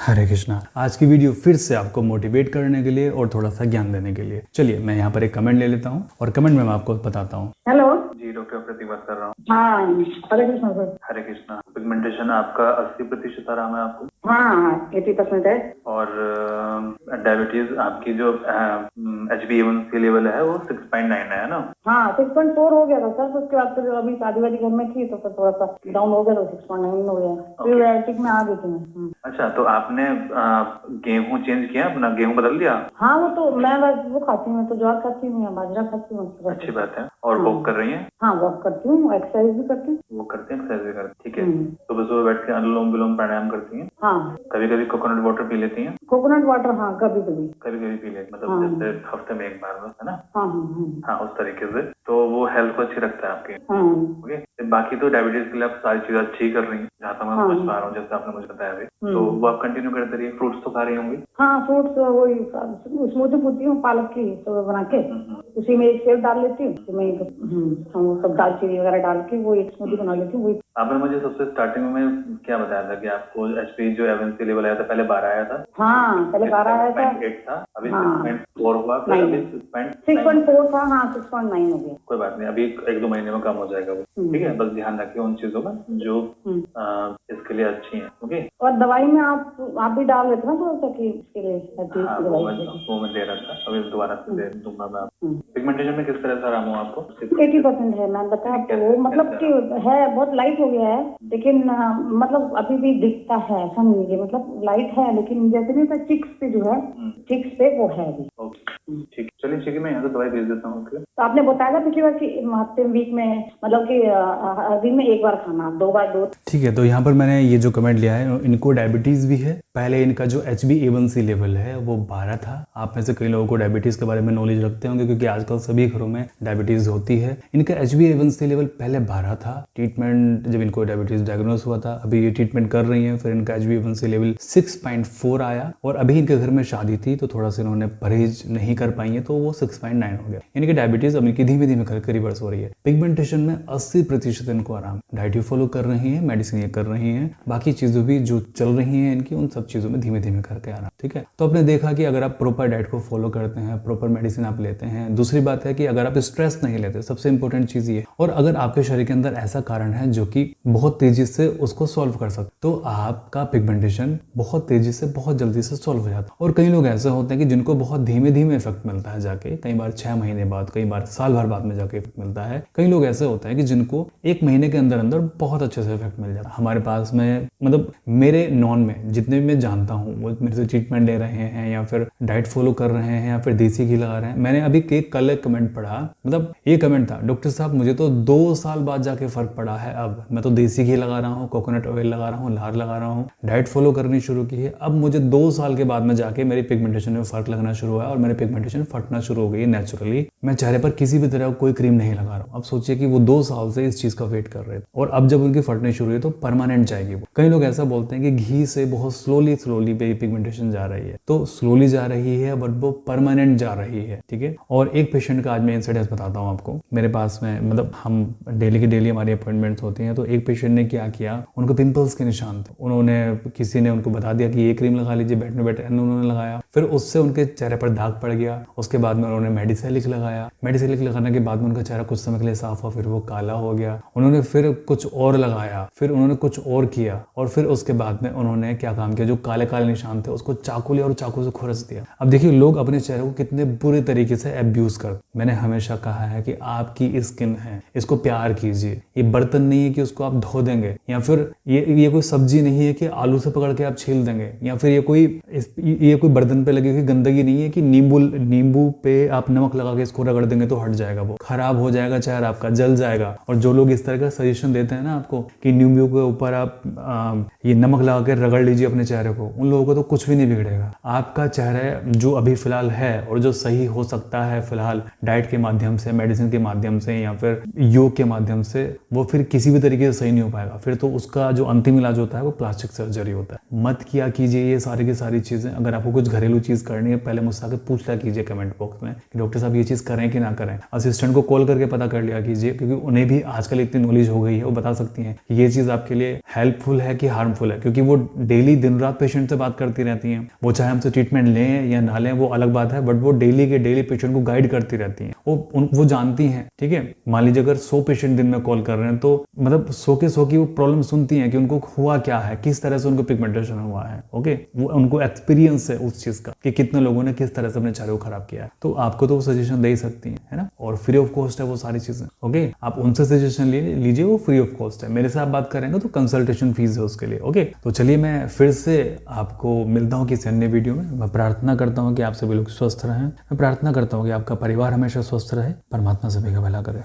हरे कृष्णा। आज की वीडियो फिर से आपको मोटिवेट करने के लिए और थोड़ा सा ज्ञान देने के लिए। चलिए मैं यहाँ पर एक कमेंट ले लेता हूँ और कमेंट में मैं आपको बताता हूँ। हेलो जी डॉक्टर प्रतीक बात कर रहा हूँ। हाँ हरे कृष्णा सर। हरे कृष्णा। पिगमेंटेशन आपका 80% आराम है आपको, हाँ 80% है। और डायबिटीज आपकी जो HbA1c लेवल है वो 6.9 है ना? हाँ 6.4 हो गया था सर, तो उसके बाद फिर अभी शादी वादी घर में थी तो फिर थोड़ा सा डाउन हो गया, तो 6.9 हो गया, फिर डायबिटिक में आ गई थी मैं। अच्छा, तो आपने गेहूं चेंज किया अपना, गेहूं बदल दिया? हाँ वो तो मैं बस वो खाती हूँ, तो ज्वार खाती हूँ या बाजरा खाती हूँ। अच्छी बात है। और वॉक कर रही हैं? हाँ वॉक करती हूँ, एक्सरसाइज भी करती हूँ। वो करते हैं, एक्सरसाइज भी करते हैं, ठीक है। सुबह सुबह बैठ के अनुलोम विलोम प्राणायाम करती हैं? हाँ कभी कभी कोकोनट वाटर पी लेती हैं? कोकोनट वाटर हाँ कभी कभी पी लेती, मतलब जैसे हफ्ते में एक बार बस, है ना? हाँ हाँ उस तरीके से, तो वो हेल्थ को अच्छी रखता है आपके। हाँ ओके, बाकी तो डायबिटीज के लिए आप सारी चीजें अच्छी कर रही हैं, जहाँ तक मैं समझ पा रहा हूँ, जैसे आपने मुझे बताया अभी। तो वो आप कंटिन्यू करते रहिए। फ्रूट्स तो खा रही होंगी? हाँ फ्रूट्स वही स्मूदी पूछती हूँ पालक की तो बना के, उसी में एक सेब डाल लेती हूँ, उसमें हम सब दालचीनी वगैरह डाल के वो एक स्मूदी बना लेती हूँ। आपने मुझे सबसे स्टार्टिंग में क्या बताया था कि आपको HbA1c लेवल आया था, पहले 12 आया था? हाँ पहले 12 आया था, 6.8 था, अभी 6.4 हुआ, फिर अभी 6.4 था, हाँ 6.9 हो गया। कोई बात नहीं, अभी एक दो महीने में कम हो जाएगा वो, ठीक है। बस ध्यान रखिए उन चीजों का जो इसके लिए अच्छी है। ओके, और दवाई में आप भी डाल देते ना थोड़ा सा कि इसके लिए? हाँ वो मैं दे रहा था, अभी दोबारा से दे दूंगा मैं आपको। पिगमेंटेशन में किस तरह से आराम हो आपको? 80% है, मैं बताया आपको, वो मतलब कि है बहुत लाइट हो गया है, लेकिन मतलब अभी भी दिखता है, ऐसा नहीं है, मतलब लाइट है, लेकिन जैसे नहीं था चिक्स पे जो है, चिक्स पे वो है अभी। ठीक, चलिए ठीक है, मैं यहाँ से दवाई भेज देता हूँ। तो आपने बताया था पिछली बार कि हफ्ते वीक में मतलब कि दिन में एक बार खाना, 2 बार 2। ठीक है, तो यहाँ पर मैंने ये जो कमेंट लिया है, इनको डायबिटीज़ भी है। पहले इनका जो HbA1c लेवल है वो 12 था। आप में से कई लोगों को डायबिटीज़ के बारे में नॉलेज रखते होंगे, क्योंकि आजकल सभी घरों में डायबिटीज़ होती है। इनका HbA1c लेवल पहले 12 था। ट्रीटमेंट जब इनको डायबिटीज़ डायग्नोस हुआ था, अभी ये ट्रीटमेंट कर रही हैं, फिर इनका HbA1c लेवल 6.4 आया, और अभी इनके घर में शादी थी तो थोड़ा सा इन्होंने परहेज नहीं कर पाई है, तो वो 6.9 हो गया। यानी कि डायबिटीज़ अब इनकी धीमे धीमे करके रिवर्स हो रही है। पिगमेंटेशन में 80% इनको आराम। डाइट फॉलो कर रही है, मेडिसिन ये कर रही हैं, बाकी चीज़ों भी जो चल रही हैं इनकी, उन सब चीज़ों में धीमे धीमे करके आराम। ठीक है, तो आपने देखा कि अगर आप प्रॉपर डाइट को फॉलो करते हैं, प्रॉपर मेडिसिन आप लेते हैं। दूसरी बात है कि अगर आप स्ट्रेस नहीं लेते, सबसे इंपॉर्टेंट चीज़ ये, और अगर आपके शरीर के अंदर ऐसा कारण है जो कि बहुत तेजी से उसको सॉल्व कर सकते, तो आपका पिगमेंटेशन बहुत तेजी से, बहुत जल्दी से सॉल्व हो जाता है। और कई लोग ऐसे होते हैं कि जिनको बहुत धीमे धीमे इफेक्ट मिलता है जाके, कई बार 6 महीने बाद, कई बार साल भर बाद में जाके इफेक्ट मिलता है। कई लोग ऐसे होते हैं कि जिनको 1 महीने के अंदर अंदर बहुत अच्छे से इफेक्ट मिल जाता है। हमारे पास में, मतलब मेरे नॉन में जितने भी मैं जानता हूँ, वो मेरे से ट्रीटमेंट ले रहे हैं या फिर डाइट फॉलो कर रहे हैं या फिर देसी घी लगा रहे हैं। मैंने अभी कल एक कमेंट पढ़ा, मतलब ये कमेंट था, डॉक्टर साहब मुझे तो 2 साल बाद जाके फर्क पड़ा है। अब मैं तो देसी घी लगा रहा हूँ, कोकोनट ऑयल लगा रहा हूँ, लार लगा रहा हूँ, डाइट फॉलो करनी शुरू की है, अब मुझे 2 साल के बाद में जाके मेरी पिगमेंटेशन में फर्क लगना शुरू हुआ है और मेरी पिगमेंटेशन फटना शुरू हो गई है नेचुरली। मैं चेहरे पर किसी भी तरह कोई क्रीम नहीं लगा रहा हूँ। अब सोचिए कि वो 2 साल से इस चीज का वेट कर रहे थे, और अब जब उनकी फटने शुरू हुई तो परमानेंट जाएगी वो। कई लोग ऐसा बोलते हैं कि घी से बहुत स्लोली पिगमेंटेशन जा रही है, तो स्लोली जा रही है बट वो परमानेंट जा रही है। ठीक है, और एक पेशेंट का आज मैं इंसिडेंस बताता हूँ आपको। मेरे पास में, मतलब हम डेली की डेली हमारी अपॉइंटमेंट्स होती हैं, तो एक पेशेंट ने क्या किया, उनको पिंपल्स के निशान थे। उन्होंने, किसी ने उनको बता दिया कि ये क्रीम लगा लीजिए, बैठने बैठे उन्होंने लगाया, फिर उससे उनके चेहरे पर दाग पड़ गया। उसके बाद में उन्होंने मेडिसिलिक लगाया, मेडिसिलिक लगाने के बाद में उनका चेहरा कुछ समय के लिए साफ हुआ, फिर वो काला हो गया। उन्होंने फिर कुछ और लगाया, फिर उन्होंने कुछ और किया, और फिर उसके बाद में उन्होंने क्या काम किया, जो काले काले निशान थे उसको चाकू लिया और चाकू से खुरच दिया। अब देखिए लोग अपने चेहरे को कितने बुरे तरीके से अब्यूज करते। मैंने हमेशा कहा है कि आपकी स्किन है, इसको प्यार कीजिए। ये बर्तन नहीं है कि उसको आप धो देंगे, या फिर ये कोई सब्जी नहीं है कि आलू से पकड़ के आप छील देंगे, या फिर ये कोई बर्तन पे लगी हुई गंदगी नहीं है कि नींबू पे आप नमक लगा के इसको रगड़ देंगे तो हट जाएगा। वो खराब हो जाएगा, चेहरा आपका जल जाएगा। और जो लोग इस तरह का सजेशन देते हैं ना आपको कि नींबू के ऊपर आप ये नमक लगा के रगड़ लीजिए अपने चेहरे को, उन लोगों को तो कुछ भी नहीं बिगड़ेगा। आपका चेहरा जो अभी फिलहाल है और जो सही हो सकता है फिलहाल डाइट के माध्यम से, मेडिसिन के माध्यम से, या फिर योग के माध्यम से, वो फिर किसी भी तरीके से सही नहीं हो पाएगा। फिर तो उसका जो अंतिम इलाज होता है वो प्लास्टिक सर्जरी होता है। मत किया कीजिए ये सारी की सारी चीजें। अगर आपको कुछ घरेलू चीज करनी है, पहले मुझसे आके पूछ लिया कीजिए कमेंट बॉक्स में कि डॉक्टर साहब ये चीज करें कि ना करें। असिस्टेंट को कॉल करके पता कर लिया कीजिए, क्योंकि उन्हें भी आजकल इतनी नॉलेज हो गई है, वो बता सकती हैं कि ये चीज़ आपके लिए हेल्पफुल है कि हार्मफुल है, क्योंकि वो डेली दिन रात पेशेंट से बात करती रहती हैं। वो चाहे हमसे ट्रीटमेंट लें या ना लें वो अलग बात है, बट वो डेली के डेली पेशेंट को गाइड करती रहती हैं। वो जानती हैं, ठीक है। मान लीजिए अगर 100 पेशेंट दिन में कॉल कर रहे हैं तो मतलब 100 के 100 की वो प्रॉब्लम सुनती हैं कि उनको हुआ क्या है, किस तरह से उनको पिगमेंटेशन हुआ है। ओके, वो उनको एक्सपीरियंस है उस चीज़ का कि कितने लोगों ने किस तरह से अपने चेहरे को खराब किया है। तो आपको तो वो सजेशन दे ही सकती हैं, है ना, और फ्री ऑफ कॉस्ट है वो सारी चीज़ें। ओके, आप उनसे सजेशन लीजिए, वो फ्री ऑफ कॉस्ट है। मेरे से आप बात करेंगे तो कंसल्टेशन फीस है उसके लिए। ओके, तो चलिए मैं फिर से आपको मिलता हूँ किसी अन्य वीडियो में। मैं प्रार्थना करता हूँ कि आप सभी लोग स्वस्थ रहें। मैं प्रार्थना करता हूँ कि आपका परिवार हमेशा स्वस्थ रहे। परमात्मा सभी का भला करे।